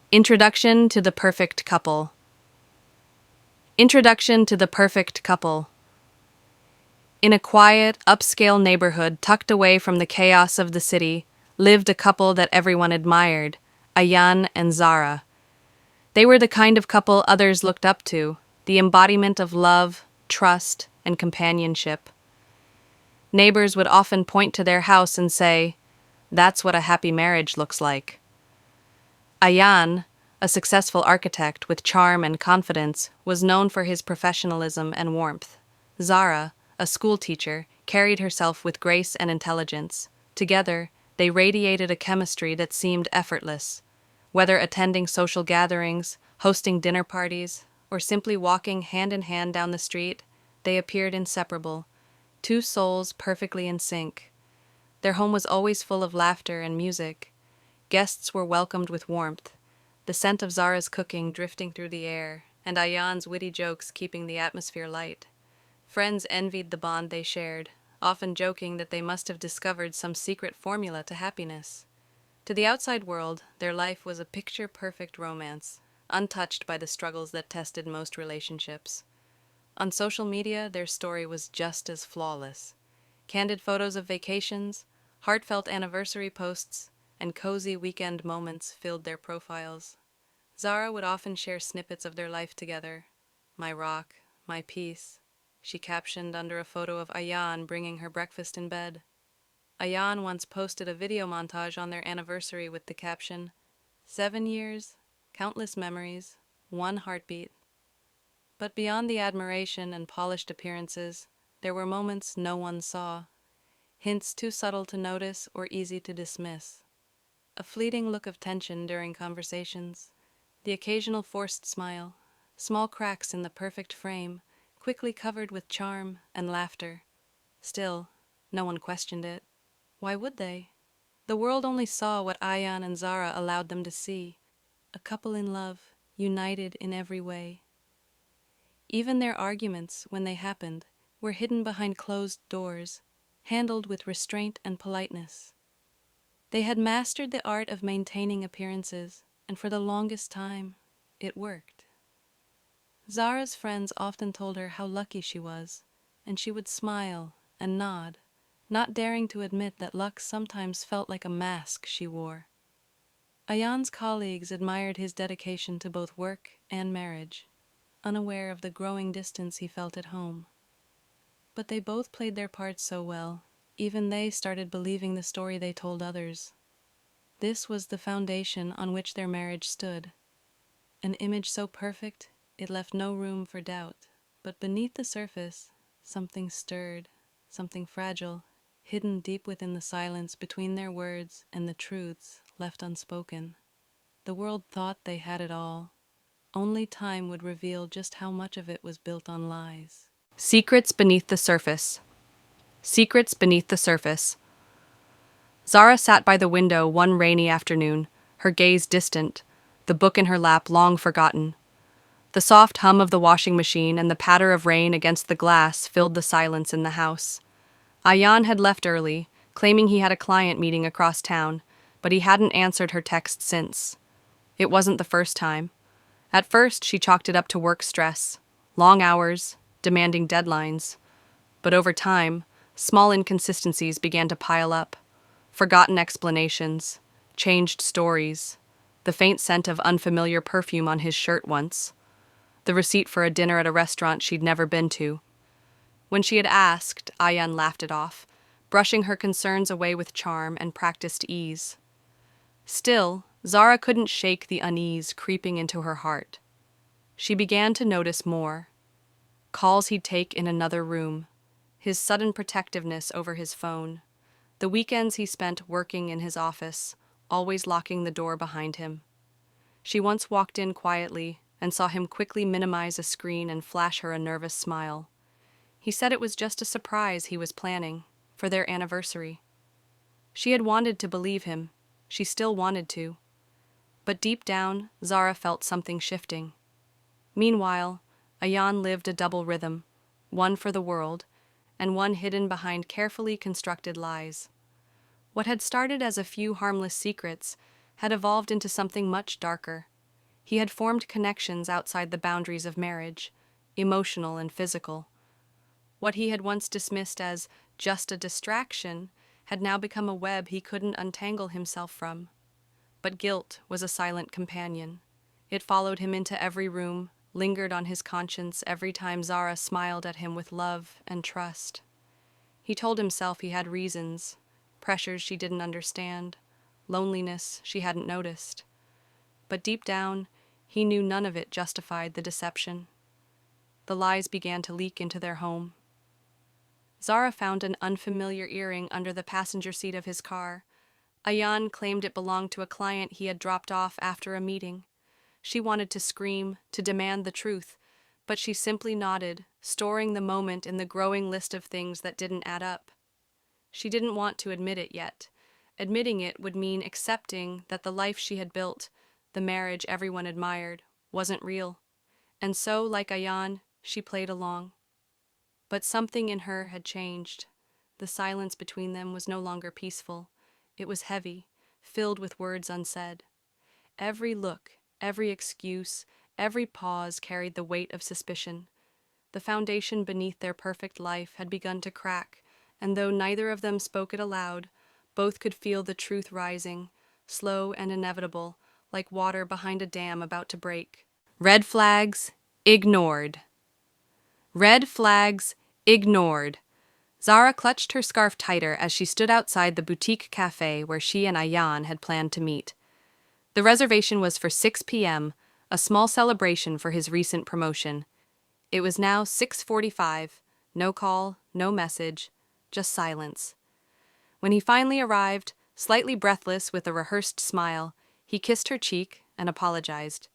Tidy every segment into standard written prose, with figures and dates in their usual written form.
Introduction to the Perfect Couple. Introduction to the Perfect Couple. In a quiet, upscale neighborhood tucked away from the chaos of the city, lived a couple that everyone admired, Ayan and Zara. They were the kind of couple others looked up to, the embodiment of love, trust, and companionship. Neighbors would often point to their house and say, "That's what a happy marriage looks like." Ayan, a successful architect with charm and confidence, was known for his professionalism and warmth. Zara, a school teacher, carried herself with grace and intelligence. Together, they radiated a chemistry that seemed effortless. Whether attending social gatherings, hosting dinner parties, or simply walking hand in hand down the street, they appeared inseparable, two souls perfectly in sync. Their home was always full of laughter and music. Guests were welcomed with warmth, the scent of Zara's cooking drifting through the air, and Ayan's witty jokes keeping the atmosphere light. Friends envied the bond they shared, often joking that they must have discovered some secret formula to happiness. To the outside world, their life was a picture-perfect romance, untouched by the struggles that tested most relationships. On social media, their story was just as flawless. Candid photos of vacations, heartfelt anniversary posts, and cozy weekend moments filled their profiles. Zara would often share snippets of their life together. "My rock, my peace," she captioned under a photo of Ayan bringing her breakfast in bed. Ayan once posted a video montage on their anniversary with the caption, "7 years, countless memories, one heartbeat." But beyond the admiration and polished appearances, there were moments no one saw, hints too subtle to notice or easy to dismiss. A fleeting look of tension during conversations, the occasional forced smile, small cracks in the perfect frame, quickly covered with charm and laughter. Still, no one questioned it. Why would they? The world only saw what Ayan and Zara allowed them to see, a couple in love, united in every way. Even their arguments, when they happened, were hidden behind closed doors, handled with restraint and politeness. They had mastered the art of maintaining appearances, and for the longest time, it worked. Zara's friends often told her how lucky she was, and she would smile and nod, not daring to admit that luck sometimes felt like a mask she wore. Ayan's colleagues admired his dedication to both work and marriage, unaware of the growing distance he felt at home. But they both played their parts so well, even they started believing the story they told others. This was the foundation on which their marriage stood, an image so perfect it left no room for doubt. But beneath the surface, something stirred, something fragile, hidden deep within the silence between their words and the truths left unspoken. The world thought they had it all. Only time would reveal just how much of it was built on lies. Secrets beneath the surface. Secrets beneath the surface. Zara sat by the window one rainy afternoon, her gaze distant, the book in her lap long forgotten. The soft hum of the washing machine and the patter of rain against the glass filled the silence in the house. Ayan had left early, claiming he had a client meeting across town, but he hadn't answered her text since. It wasn't the first time. At first, she chalked it up to work stress, long hours, demanding deadlines. But over time, small inconsistencies began to pile up. Forgotten explanations, changed stories, the faint scent of unfamiliar perfume on his shirt once, the receipt for a dinner at a restaurant she'd never been to. When she had asked, Ayan laughed it off, brushing her concerns away with charm and practiced ease. Still, Zara couldn't shake the unease creeping into her heart. She began to notice more. Calls he'd take in another room, his sudden protectiveness over his phone, the weekends he spent working in his office, always locking the door behind him. She once walked in quietly and saw him quickly minimize a screen and flash her a nervous smile. He said it was just a surprise he was planning for their anniversary. She had wanted to believe him. She still wanted to. But deep down, Zara felt something shifting. Meanwhile, Ayan lived a double rhythm, one for the world, and one hidden behind carefully constructed lies. What had started as a few harmless secrets had evolved into something much darker, He had formed connections outside the boundaries of marriage, emotional and physical. What he had once dismissed as just a distraction had now become a web he couldn't untangle himself from. But guilt was a silent companion. It followed him into every room, lingered on his conscience every time Zara smiled at him with love and trust. He told himself he had reasons, pressures she didn't understand, loneliness she hadn't noticed. But deep down, he knew none of it justified the deception. The lies began to leak into their home. Zara found an unfamiliar earring under the passenger seat of his car. Ayan claimed it belonged to a client he had dropped off after a meeting. She wanted to scream, to demand the truth, but she simply nodded, storing the moment in the growing list of things that didn't add up. She didn't want to admit it yet. Admitting it would mean accepting that the life she had built, the marriage everyone admired, wasn't real. And so, like Ayan, she played along. But something in her had changed. The silence between them was no longer peaceful. It was heavy, filled with words unsaid. Every look, every excuse, every pause carried the weight of suspicion. The foundation beneath their perfect life had begun to crack, and though neither of them spoke it aloud, both could feel the truth rising, slow and inevitable, like water behind a dam about to break. Red flags ignored. Red flags ignored. Zara clutched her scarf tighter as she stood outside the boutique cafe where she and Ayan had planned to meet. The reservation was for 6 p.m., a small celebration for his recent promotion. It was now 6:45, no call, no message, just silence. When he finally arrived, slightly breathless with a rehearsed smile, he kissed her cheek and apologized.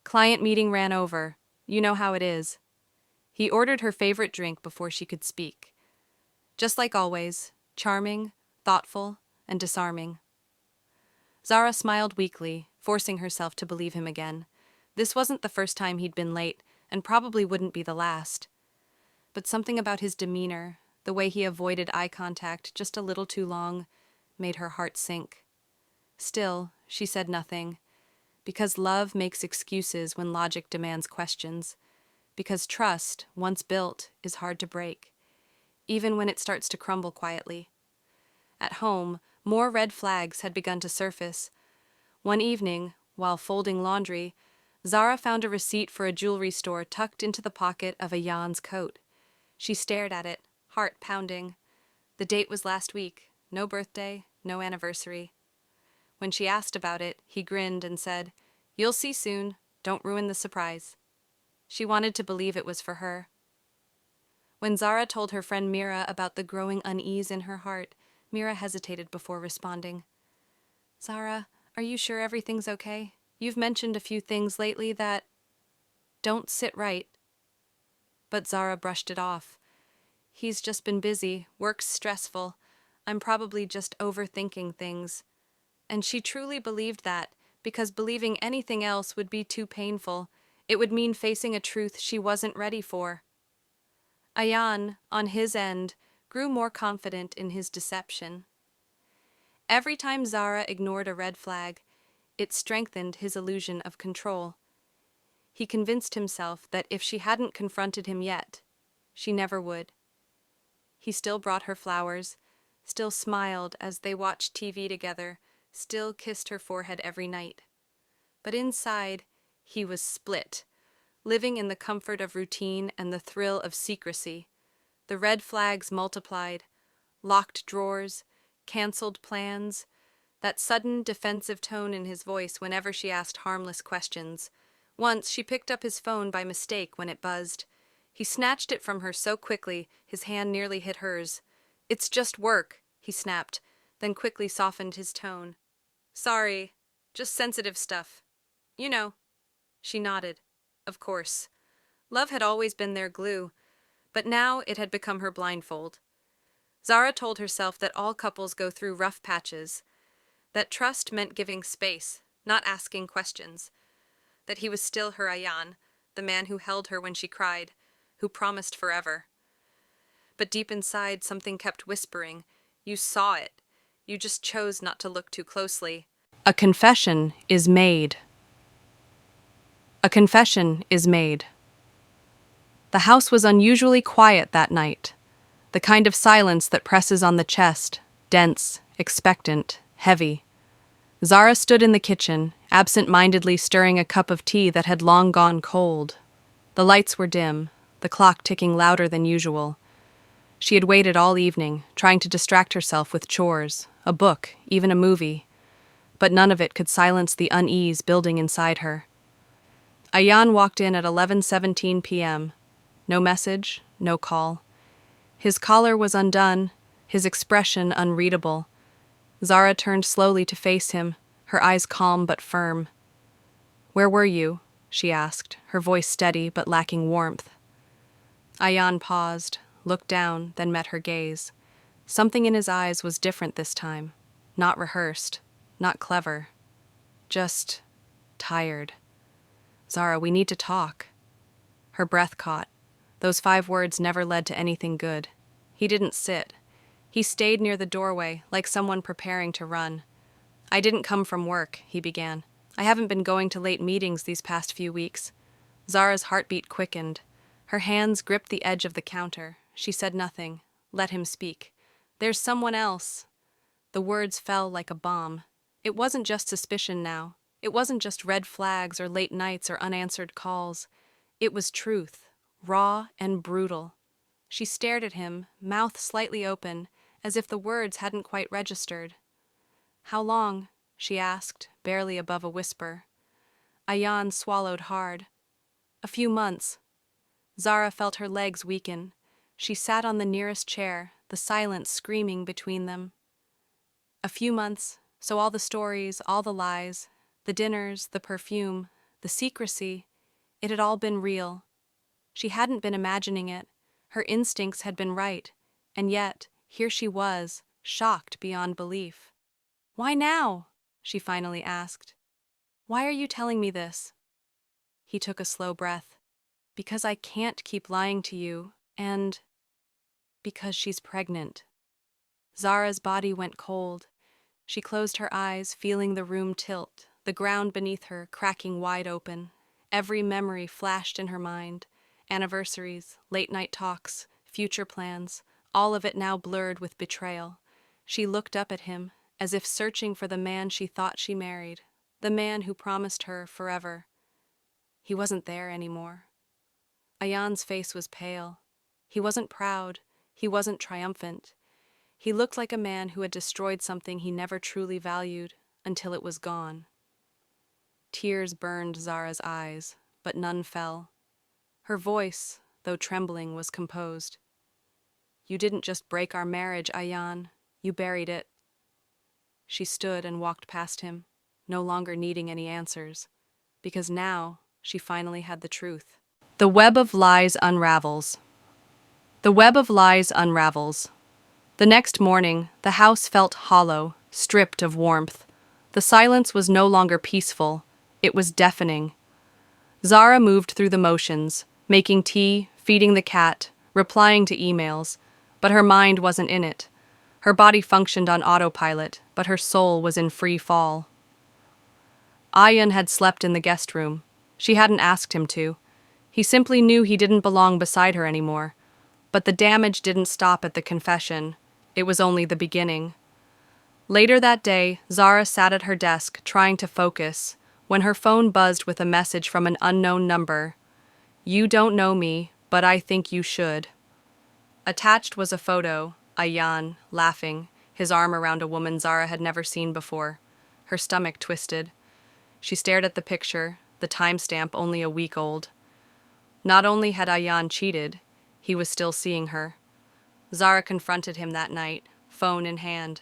Client meeting ran over. You know how it is. He ordered her favorite drink before she could speak. Just like always, charming, thoughtful, and disarming. Zara smiled weakly, forcing herself to believe him again. This wasn't the first time he'd been late, and probably wouldn't be the last. But something about his demeanor, the way he avoided eye contact just a little too long, made her heart sink. Still, she said nothing, because love makes excuses when logic demands questions, because trust, once built, is hard to break, even when it starts to crumble quietly. At home, more red flags had begun to surface. One evening, while folding laundry, Zara found a receipt for a jewelry store tucked into the pocket of Ayan's coat. She stared at it, heart pounding. The date was last week, no birthday, no anniversary. When she asked about it, he grinned and said, "You'll see soon, don't ruin the surprise." She wanted to believe it was for her. When Zara told her friend Mira about the growing unease in her heart, Mira hesitated before responding. "Zara, are you sure everything's okay? You've mentioned a few things lately that don't sit right." But Zara brushed it off. "He's just been busy, work's stressful. I'm probably just overthinking things." And she truly believed that, because believing anything else would be too painful. It would mean facing a truth she wasn't ready for. Ayan, on his end, grew more confident in his deception. Every time Zara ignored a red flag, it strengthened his illusion of control. He convinced himself that if she hadn't confronted him yet, she never would. He still brought her flowers, still smiled as they watched TV together, still kissed her forehead every night. But inside, he was split, living in the comfort of routine and the thrill of secrecy. The red flags multiplied, locked drawers, canceled plans, that sudden defensive tone in his voice whenever she asked harmless questions. Once she picked up his phone by mistake when it buzzed. He snatched it from her so quickly his hand nearly hit hers. "It's just work," he snapped, then quickly softened his tone. "Sorry, just sensitive stuff. You know." She nodded. Of course. Love had always been their glue, but now it had become her blindfold. Zara told herself that all couples go through rough patches, that trust meant giving space, not asking questions, that he was still her Ayan, the man who held her when she cried, who promised forever. But deep inside, something kept whispering, "You saw it. You just chose not to look too closely." A confession is made. A confession is made. The house was unusually quiet that night, the kind of silence that presses on the chest, dense, expectant, heavy. Zara stood in the kitchen, absent-mindedly stirring a cup of tea that had long gone cold. The lights were dim, the clock ticking louder than usual. She had waited all evening, trying to distract herself with chores, a book, even a movie. But none of it could silence the unease building inside her. Ayan walked in at 11:17 p.m. No message, no call. His collar was undone, his expression unreadable. Zara turned slowly to face him, her eyes calm but firm. "Where were you?" she asked, her voice steady but lacking warmth. Ayan paused, looked down, then met her gaze. Something in his eyes was different this time. Not rehearsed, not clever. Just tired. "Zara, we need to talk." Her breath caught. Those 5 words never led to anything good. He didn't sit. He stayed near the doorway, like someone preparing to run. "I didn't come from work," he began. "I haven't been going to late meetings these past few weeks." Zara's heartbeat quickened. Her hands gripped the edge of the counter. She said nothing. Let him speak. "There's someone else." The words fell like a bomb. It wasn't just suspicion now. It wasn't just red flags or late nights or unanswered calls. It was truth, raw and brutal. She stared at him, mouth slightly open, as if the words hadn't quite registered. "How long?" she asked, barely above a whisper. Ayan swallowed hard. "A few months." Zara felt her legs weaken. She sat on the nearest chair, the silence screaming between them. A few months, so all the stories, all the lies, the dinners, the perfume, the secrecy, it had all been real. She hadn't been imagining it. Her instincts had been right, and yet, here she was, shocked beyond belief. "Why now?" she finally asked. "Why are you telling me this?" He took a slow breath. "Because I can't keep lying to you, and because she's pregnant." Zara's body went cold. She closed her eyes, feeling the room tilt, the ground beneath her cracking wide open. Every memory flashed in her mind. Anniversaries, late-night talks, future plans, all of it now blurred with betrayal. She looked up at him, as if searching for the man she thought she married, the man who promised her forever. He wasn't there anymore. Ayan's face was pale. He wasn't proud. He wasn't triumphant. He looked like a man who had destroyed something he never truly valued until it was gone. Tears burned Zara's eyes, but none fell. Her voice, though trembling, was composed. "You didn't just break our marriage, Ayan. You buried it." She stood and walked past him, no longer needing any answers, because now she finally had the truth. The web of lies unravels. The web of lies unravels. The next morning, the house felt hollow, stripped of warmth. The silence was no longer peaceful. It was deafening. Zara moved through the motions, making tea, feeding the cat, replying to emails, but her mind wasn't in it. Her body functioned on autopilot, but her soul was in free fall. Ayan had slept in the guest room. She hadn't asked him to. He simply knew he didn't belong beside her anymore. But the damage didn't stop at the confession. It was only the beginning. Later that day, Zara sat at her desk, trying to focus, when her phone buzzed with a message from an unknown number. "You don't know me, but I think you should." Attached was a photo, Ayan, laughing, his arm around a woman Zara had never seen before. Her stomach twisted. She stared at the picture, the timestamp only a week old. Not only had Ayan cheated, he was still seeing her. Zara confronted him that night, phone in hand.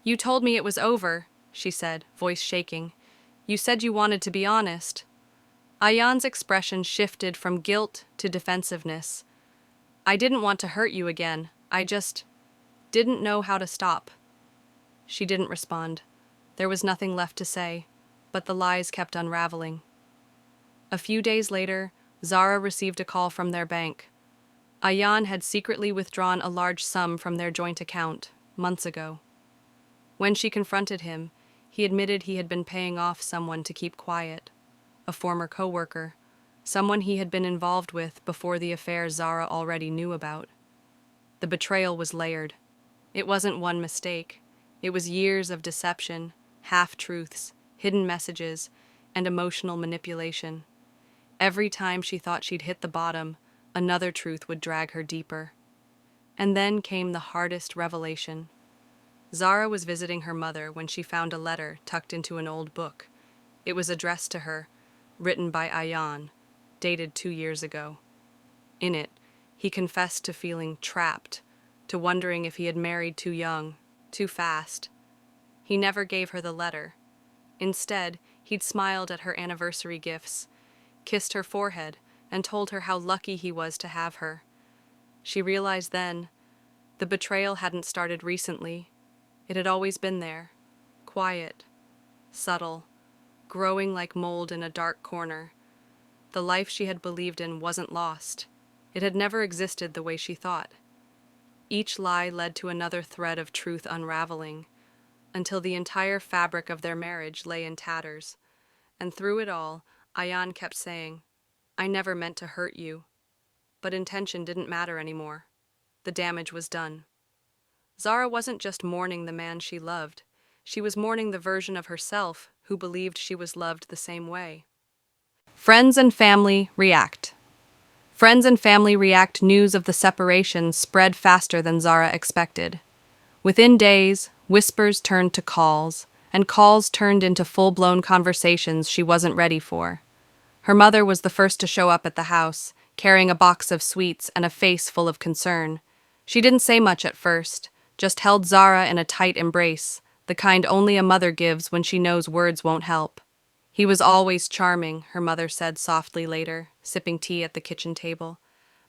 "You told me it was over," she said, voice shaking. "You said you wanted to be honest." Ayan's expression shifted from guilt to defensiveness. "I didn't want to hurt you again. I just didn't know how to stop." She didn't respond. There was nothing left to say, but the lies kept unraveling. A few days later, Zara received a call from their bank. Ayan had secretly withdrawn a large sum from their joint account, months ago. When she confronted him, he admitted he had been paying off someone to keep quiet. a former coworker, someone he had been involved with before the affair Zara already knew about. The betrayal was layered. It wasn't one mistake. It was years of deception, half-truths, hidden messages, and emotional manipulation. Every time she thought she'd hit the bottom, another truth would drag her deeper. And then came the hardest revelation. Zara was visiting her mother when she found a letter tucked into an old book. It was addressed to her, written by Ayan, dated 2 years ago. In it, he confessed to feeling trapped, to wondering if he had married too young, too fast. He never gave her the letter. Instead, he'd smiled at her anniversary gifts, kissed her forehead, and told her how lucky he was to have her. She realized then, the betrayal hadn't started recently. It had always been there, quiet, subtle, growing like mold in a dark corner. The life she had believed in wasn't lost. It had never existed the way she thought. Each lie led to another thread of truth unraveling, until the entire fabric of their marriage lay in tatters. And through it all, Ayan kept saying, "I never meant to hurt you." But intention didn't matter anymore. The damage was done. Zara wasn't just mourning the man she loved. She was mourning the version of herself who believed she was loved the same way. Friends and family react. Friends and family react. News of the separation spread faster than Zara expected. Within days, whispers turned to calls, and calls turned into full-blown conversations she wasn't ready for. Her mother was the first to show up at the house, carrying a box of sweets and a face full of concern. She didn't say much at first, just held Zara in a tight embrace, the kind only a mother gives when she knows words won't help. "He was always charming," her mother said softly later, sipping tea at the kitchen table.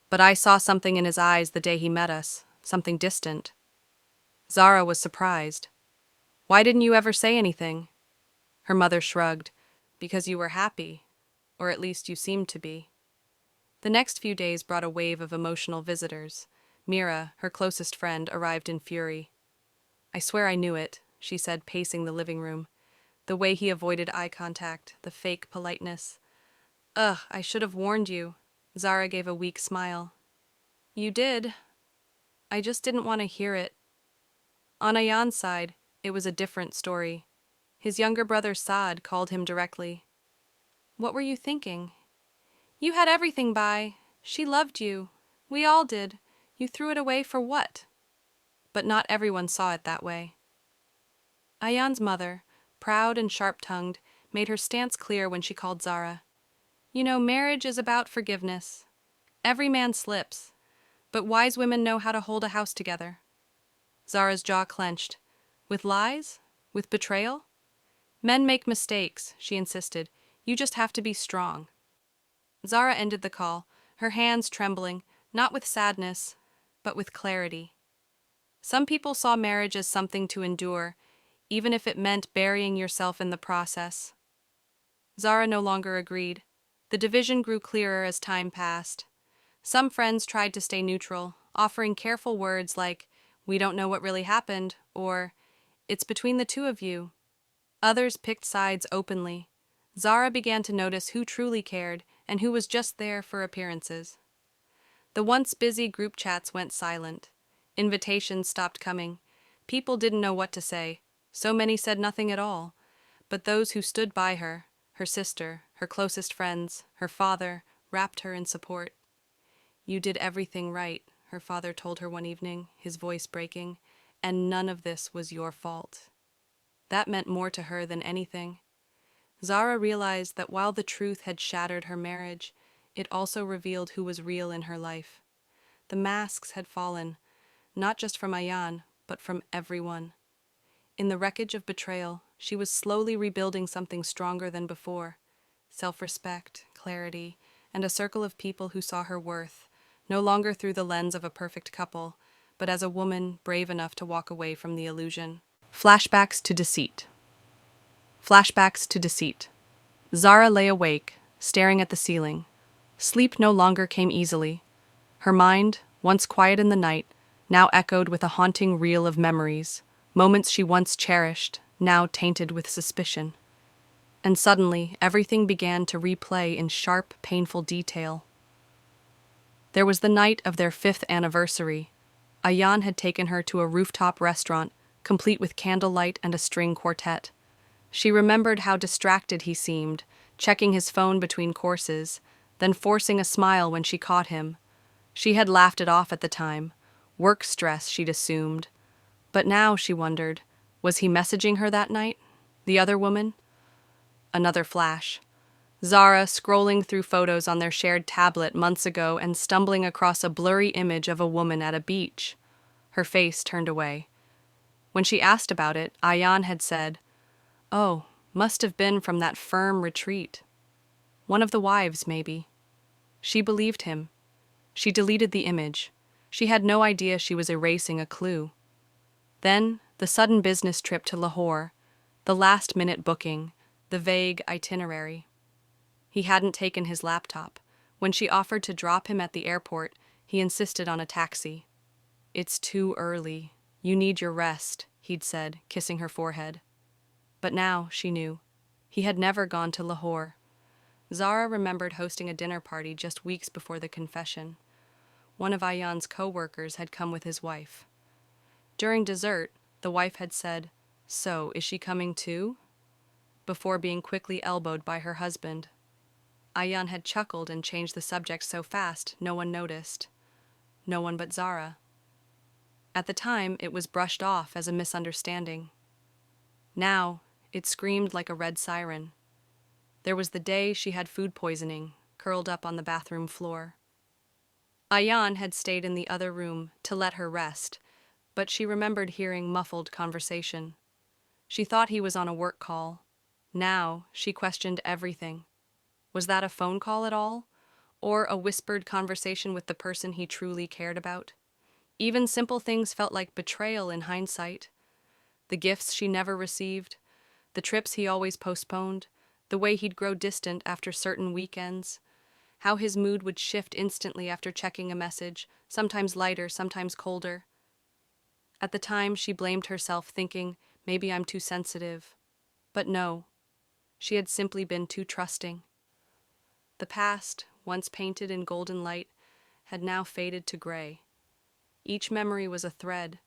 "But I saw something in his eyes the day he met us, something distant." Zara was surprised. "Why didn't you ever say anything?" Her mother shrugged. "Because you were happy, or at least you seemed to be." The next few days brought a wave of emotional visitors. Mira, her closest friend, arrived in fury. "I swear I knew it," she said, pacing the living room. The way he avoided eye contact, the fake politeness. "Ugh, I should have warned you." Zara gave a weak smile. "You did. I just didn't want to hear it." On Ayan's side, it was a different story. His younger brother Saad called him directly. "What were you thinking? You had everything by. She loved you. We all did. You threw it away for what?" But not everyone saw it that way. Ayan's mother, proud and sharp-tongued, made her stance clear when she called Zara. "You know, marriage is about forgiveness. Every man slips, but wise women know how to hold a house together." Zara's jaw clenched. "With lies? With betrayal?" "Men make mistakes," she insisted. "You just have to be strong." Zara ended the call, her hands trembling, not with sadness, but with clarity. Some people saw marriage as something to endure, even if it meant burying yourself in the process. Zara no longer agreed. The division grew clearer as time passed. Some friends tried to stay neutral, offering careful words like, "We don't know what really happened," or "It's between the two of you." Others picked sides openly. Zara began to notice who truly cared and who was just there for appearances. The once busy group chats went silent. Invitations stopped coming. People didn't know what to say. So many said nothing at all. But those who stood by her, her sister, her closest friends, her father, wrapped her in support. "You did everything right," her father told her one evening, his voice breaking, "and none of this was your fault." That meant more to her than anything. Zara realized that while the truth had shattered her marriage, it also revealed who was real in her life. The masks had fallen, not just from Ayan, but from everyone. In the wreckage of betrayal, she was slowly rebuilding something stronger than before. Self-respect, clarity, and a circle of people who saw her worth, no longer through the lens of a perfect couple, but as a woman brave enough to walk away from the illusion. Flashbacks to deceit. Flashbacks to deceit. Zara lay awake, staring at the ceiling. Sleep no longer came easily. Her mind, once quiet in the night, now echoed with a haunting reel of memories, moments she once cherished, now tainted with suspicion. and suddenly everything began to replay in sharp, painful detail. There was the night of their 5th anniversary. Ayan had taken her to a rooftop restaurant, complete with candlelight and a string quartet. She remembered how distracted he seemed, checking his phone between courses, then forcing a smile when she caught him. She had laughed it off at the time. Work stress, she'd assumed. But now, she wondered, was he messaging her that night? The other woman? Another flash. Zara scrolling through photos on their shared tablet months ago and stumbling across a blurry image of a woman at a beach. Her face turned away. When she asked about it, Ayan had said, "Oh, must have been from that firm retreat. One of the wives, maybe." She believed him. She deleted the image. She had no idea she was erasing a clue. Then, the sudden business trip to Lahore, the last-minute booking, the vague itinerary. He hadn't taken his laptop. When she offered to drop him at the airport, he insisted on a taxi. "It's too early. You need your rest," he'd said, kissing her forehead. But now, she knew, he had never gone to Lahore. Zara remembered hosting a dinner party just weeks before the confession. One of Ayan's co-workers had come with his wife. During dessert, the wife had said, "So, is she coming too?" before being quickly elbowed by her husband. Ayan had chuckled and changed the subject so fast no one noticed. No one but Zara. At the time, it was brushed off as a misunderstanding. Now, it screamed like a red siren. There was the day she had food poisoning, curled up on the bathroom floor. Ayan had stayed in the other room to let her rest, but she remembered hearing muffled conversation. She thought he was on a work call. Now, she questioned everything. Was that a phone call at all? Or a whispered conversation with the person he truly cared about? Even simple things felt like betrayal in hindsight. The gifts she never received, the trips he always postponed, the way he'd grow distant after certain weekends, how his mood would shift instantly after checking a message, sometimes lighter, sometimes colder. At the time, she blamed herself, thinking, maybe I'm too sensitive. But no, she had simply been too trusting. The past, once painted in golden light, had now faded to gray. Each memory was a thread,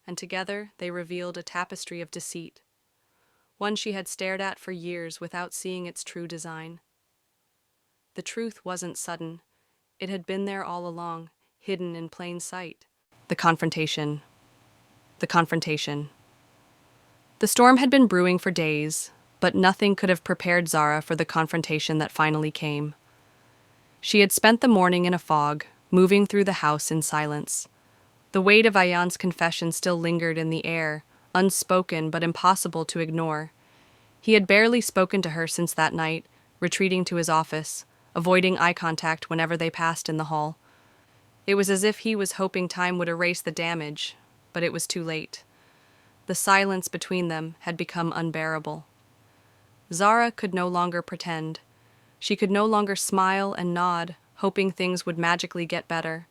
and together they revealed a tapestry of deceit, one she had stared at for years without seeing its true design. The truth wasn't sudden. It had been there all along, hidden in plain sight. The confrontation. The confrontation. The storm had been brewing for days, but nothing could have prepared Zara for the confrontation that finally came. She had spent the morning in a fog, moving through the house in silence. The weight of Ayan's confession still lingered in the air, unspoken but impossible to ignore. He had barely spoken to her since that night, retreating to his office, avoiding eye contact whenever they passed in the hall. It was as if he was hoping time would erase the damage, but it was too late. The silence between them had become unbearable. Zara could no longer pretend. She could no longer smile and nod, hoping things would magically get better.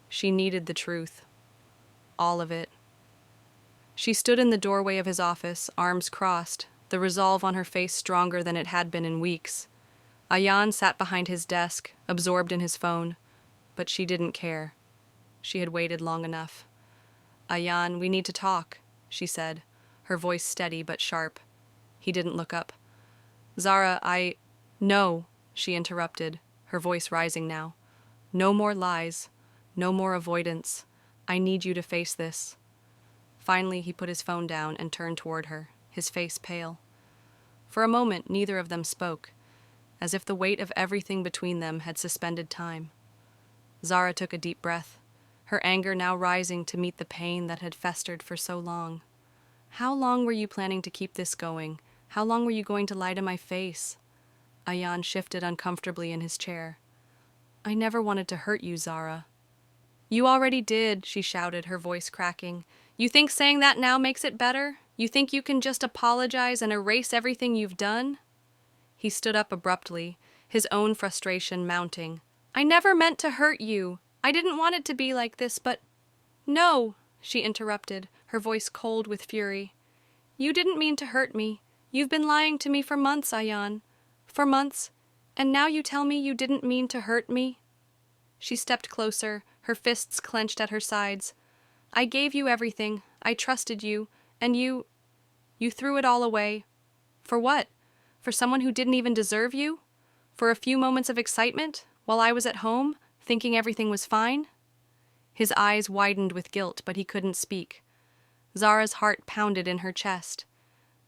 She needed the truth. All of it. She stood in the doorway of his office, arms crossed, the resolve on her face stronger than it had been in weeks. Ayan sat behind his desk, absorbed in his phone, but she didn't care. She had waited long enough. "Ayan, we need to talk," she said, her voice steady but sharp. He didn't look up. "Zara, No," she interrupted, her voice rising now. "No more lies. No more avoidance. I need you to face this." Finally, he put his phone down and turned toward her, his face pale. For a moment, neither of them spoke, as if the weight of everything between them had suspended time. Zara took a deep breath, her anger now rising to meet the pain that had festered for so long. "How long were you planning to keep this going? How long were you going to lie to my face?" Ayan shifted uncomfortably in his chair. "I never wanted to hurt you, Zara." "You already did," she shouted, her voice cracking. "You think saying that now makes it better? You think you can just apologize and erase everything you've done?" He stood up abruptly, his own frustration mounting. "I never meant to hurt you. I didn't want it to be like this, but—" "No," she interrupted, her voice cold with fury. "You didn't mean to hurt me. You've been lying to me for months, Ayan. For months. And now you tell me you didn't mean to hurt me? She stepped closer, her fists clenched at her sides. I gave you everything. I trusted you. And you threw it all away. For what? For someone who didn't even deserve you? For a few moments of excitement, while I was at home, thinking everything was fine? His eyes widened with guilt, but he couldn't speak. Zara's heart pounded in her chest.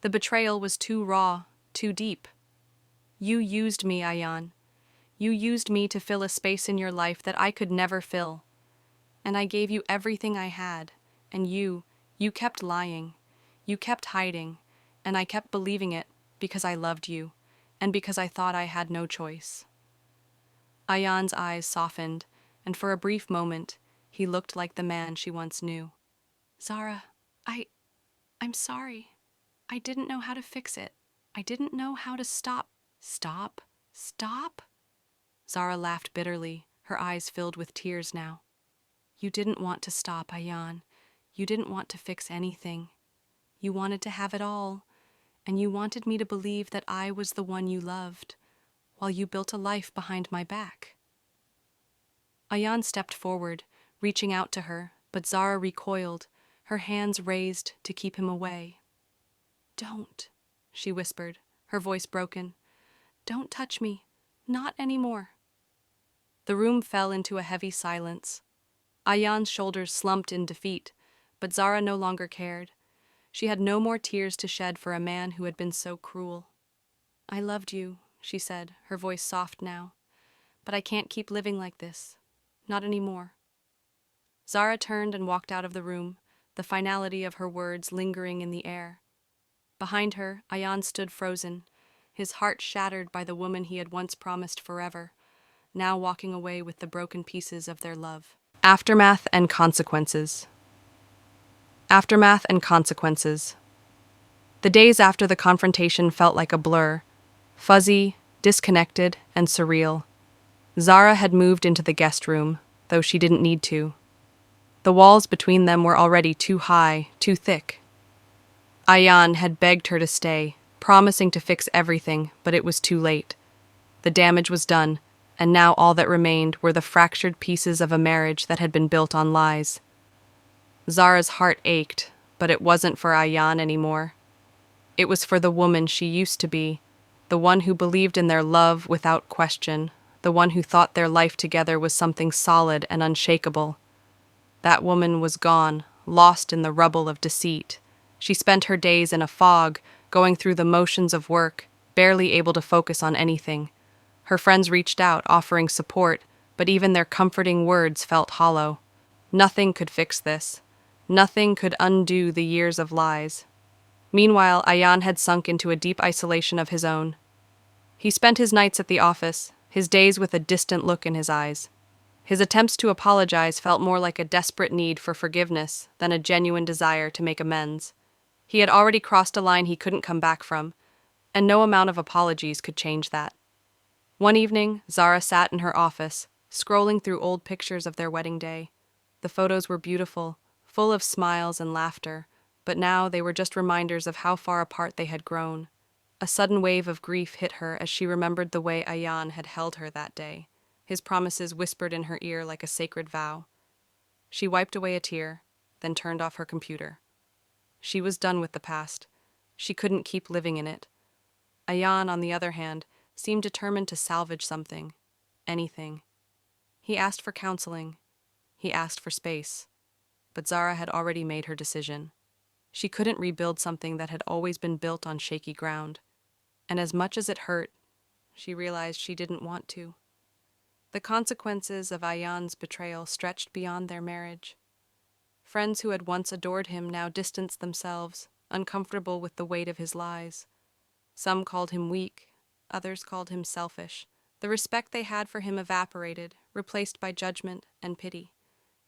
The betrayal was too raw, too deep. You used me, Ayan. You used me to fill a space in your life that I could never fill. And I gave you everything I had, and you kept lying. You kept hiding, and I kept believing it because I loved you, and because I thought I had no choice. Ayan's eyes softened, and for a brief moment, he looked like the man she once knew. Zara, I'm sorry. I didn't know how to fix it. I didn't know how to stop. Stop? Stop? Zara laughed bitterly, her eyes filled with tears now. You didn't want to stop, Ayan. You didn't want to fix anything. You wanted to have it all, and you wanted me to believe that I was the one you loved, while you built a life behind my back. Ayan stepped forward, reaching out to her, but Zara recoiled, her hands raised to keep him away. Don't, she whispered, her voice broken. Don't touch me. Not anymore. The room fell into a heavy silence. Ayan's shoulders slumped in defeat, but Zara no longer cared. She had no more tears to shed for a man who had been so cruel. I loved you, she said, her voice soft now. But I can't keep living like this. Not anymore. Zara turned and walked out of the room, the finality of her words lingering in the air. Behind her, Ayan stood frozen, his heart shattered by the woman he had once promised forever, now walking away with the broken pieces of their love. Aftermath and consequences. Aftermath and consequences. The days after the confrontation felt like a blur, fuzzy, disconnected, and surreal. Zara had moved into the guest room, though she didn't need to. The walls between them were already too high, too thick. Ayan had begged her to stay, promising to fix everything, but it was too late. The damage was done, and now all that remained were the fractured pieces of a marriage that had been built on lies. Zara's heart ached, but it wasn't for Ayan anymore. It was for the woman she used to be, the one who believed in their love without question, the one who thought their life together was something solid and unshakable. That woman was gone, lost in the rubble of deceit. She spent her days in a fog, going through the motions of work, barely able to focus on anything. Her friends reached out, offering support, but even their comforting words felt hollow. Nothing could fix this. Nothing could undo the years of lies. Meanwhile, Ayan had sunk into a deep isolation of his own. He spent his nights at the office, his days with a distant look in his eyes. His attempts to apologize felt more like a desperate need for forgiveness than a genuine desire to make amends. He had already crossed a line he couldn't come back from, and no amount of apologies could change that. One evening, Zara sat in her office, scrolling through old pictures of their wedding day. The photos were beautiful, full of smiles and laughter, but now they were just reminders of how far apart they had grown. A sudden wave of grief hit her as she remembered the way Ayan had held her that day, his promises whispered in her ear like a sacred vow. She wiped away a tear, then turned off her computer. She was done with the past. She couldn't keep living in it. Ayan, on the other hand, seemed determined to salvage something, anything. He asked for counseling. He asked for space. But Zara had already made her decision. She couldn't rebuild something that had always been built on shaky ground. And as much as it hurt, she realized she didn't want to. The consequences of Ayan's betrayal stretched beyond their marriage. Friends who had once adored him now distanced themselves, uncomfortable with the weight of his lies. Some called him weak, others called him selfish. The respect they had for him evaporated, replaced by judgment and pity.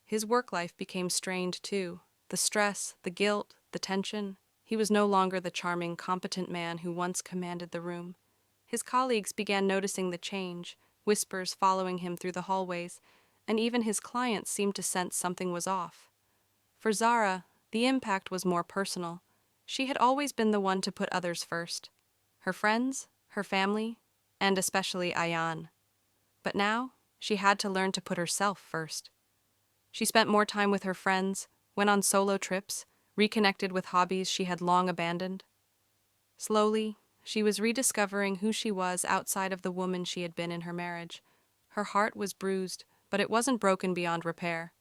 His work life became strained too. The stress, the guilt, the tension. He was no longer the charming, competent man who once commanded the room. His colleagues began noticing the change, whispers following him through the hallways, and even his clients seemed to sense something was off. For Zara, the impact was more personal. She had always been the one to put others first. Her friends, her family, and especially Ayan. But now, she had to learn to put herself first. She spent more time with her friends, went on solo trips, reconnected with hobbies she had long abandoned. Slowly, she was rediscovering who she was outside of the woman she had been in her marriage. Her heart was bruised, but it wasn't broken beyond repair.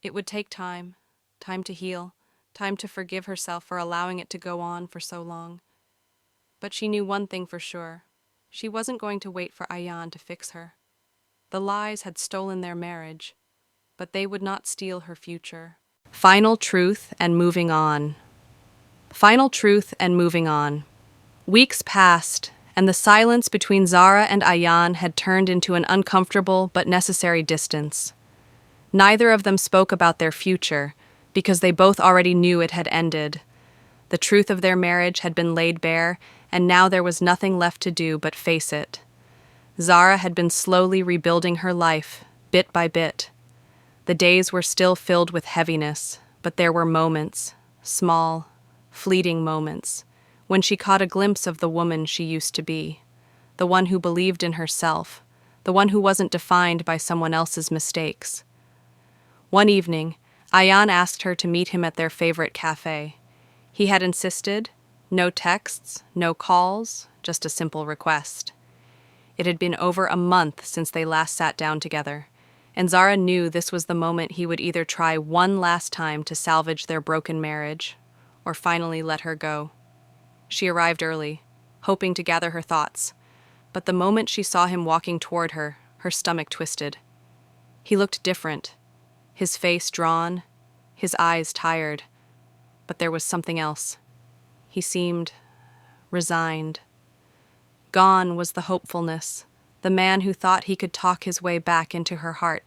It would take time, time to heal, time to forgive herself for allowing it to go on for so long. But she knew one thing for sure. She wasn't going to wait for Ayan to fix her. The lies had stolen their marriage, but they would not steal her future. Final truth and moving on. Final truth and moving on. Weeks passed, and the silence between Zara and Ayan had turned into an uncomfortable but necessary distance. Neither of them spoke about their future, because they both already knew it had ended. The truth of their marriage had been laid bare, and now there was nothing left to do but face it. Zara had been slowly rebuilding her life, bit by bit. The days were still filled with heaviness, but there were moments, small, fleeting moments, when she caught a glimpse of the woman she used to be, the one who believed in herself, the one who wasn't defined by someone else's mistakes. One evening, Ayan asked her to meet him at their favorite cafe. He had insisted, no texts, no calls, just a simple request. It had been over a month since they last sat down together, and Zara knew this was the moment he would either try one last time to salvage their broken marriage, or finally let her go. She arrived early, hoping to gather her thoughts, but the moment she saw him walking toward her, her stomach twisted. He looked different, his face drawn, his eyes tired, but there was something else. He seemed resigned. Gone was the hopefulness, the man who thought he could talk his way back into her heart.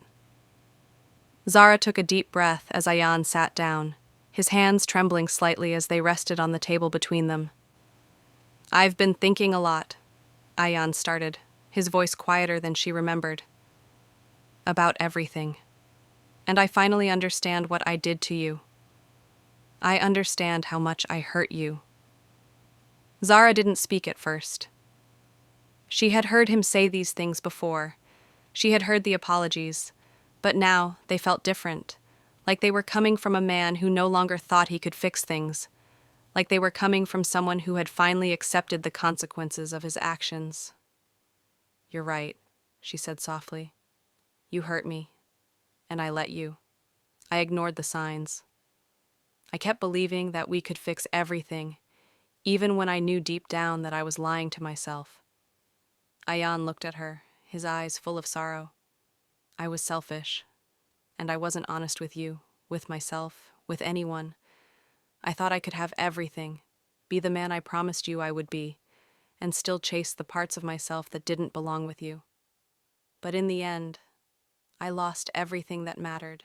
Zara took a deep breath as Ayan sat down, his hands trembling slightly as they rested on the table between them. "I've been thinking a lot," Ayan started, his voice quieter than she remembered. "About everything. And I finally understand what I did to you. I understand how much I hurt you." Zara didn't speak at first. She had heard him say these things before. She had heard the apologies, but now they felt different, like they were coming from a man who no longer thought he could fix things, like they were coming from someone who had finally accepted the consequences of his actions. "You're right," she said softly. "You hurt me, and I let you. I ignored the signs. I kept believing that we could fix everything, even when I knew deep down that I was lying to myself." Ayan looked at her, his eyes full of sorrow. "I was selfish, and I wasn't honest with you, with myself, with anyone. I thought I could have everything, be the man I promised you I would be, and still chase the parts of myself that didn't belong with you. But in the end, I lost everything that mattered."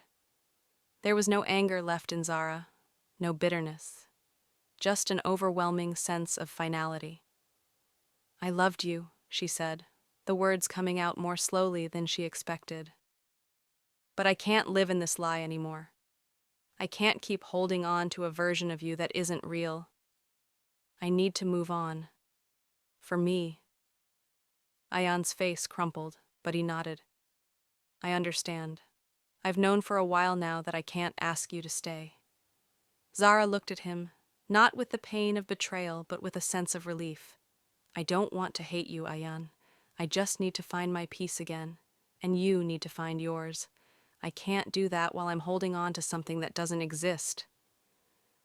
There was no anger left in Zara, no bitterness, just an overwhelming sense of finality. "I loved you," she said, the words coming out more slowly than she expected. "But I can't live in this lie anymore. I can't keep holding on to a version of you that isn't real. I need to move on. For me." Ayan's face crumpled, but he nodded. "I understand. I've known for a while now that I can't ask you to stay." Zara looked at him, not with the pain of betrayal, but with a sense of relief. "I don't want to hate you, Ayan. I just need to find my peace again, and you need to find yours. I can't do that while I'm holding on to something that doesn't exist."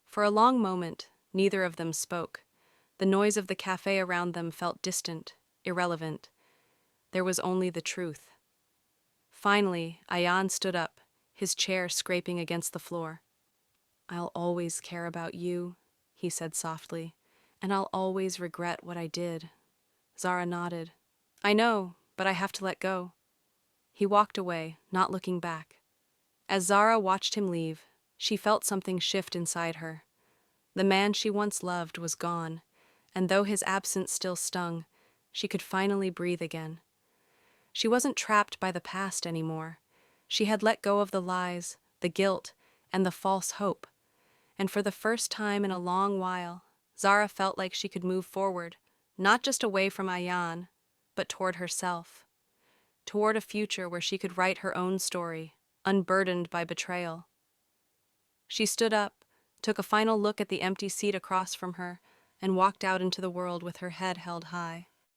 For a long moment, neither of them spoke. The noise of the cafe around them felt distant, irrelevant. There was only the truth. Finally, Ayan stood up, his chair scraping against the floor. "I'll always care about you," he said softly, "and I'll always regret what I did." Zara nodded. "I know, but I have to let go." He walked away, not looking back. As Zara watched him leave, she felt something shift inside her. The man she once loved was gone, and though his absence still stung, she could finally breathe again. She wasn't trapped by the past anymore. She had let go of the lies, the guilt, and the false hope. And for the first time in a long while, Zara felt like she could move forward, not just away from Ayan, but toward herself, toward a future where she could write her own story, unburdened by betrayal. She stood up, took a final look at the empty seat across from her, and walked out into the world with her head held high.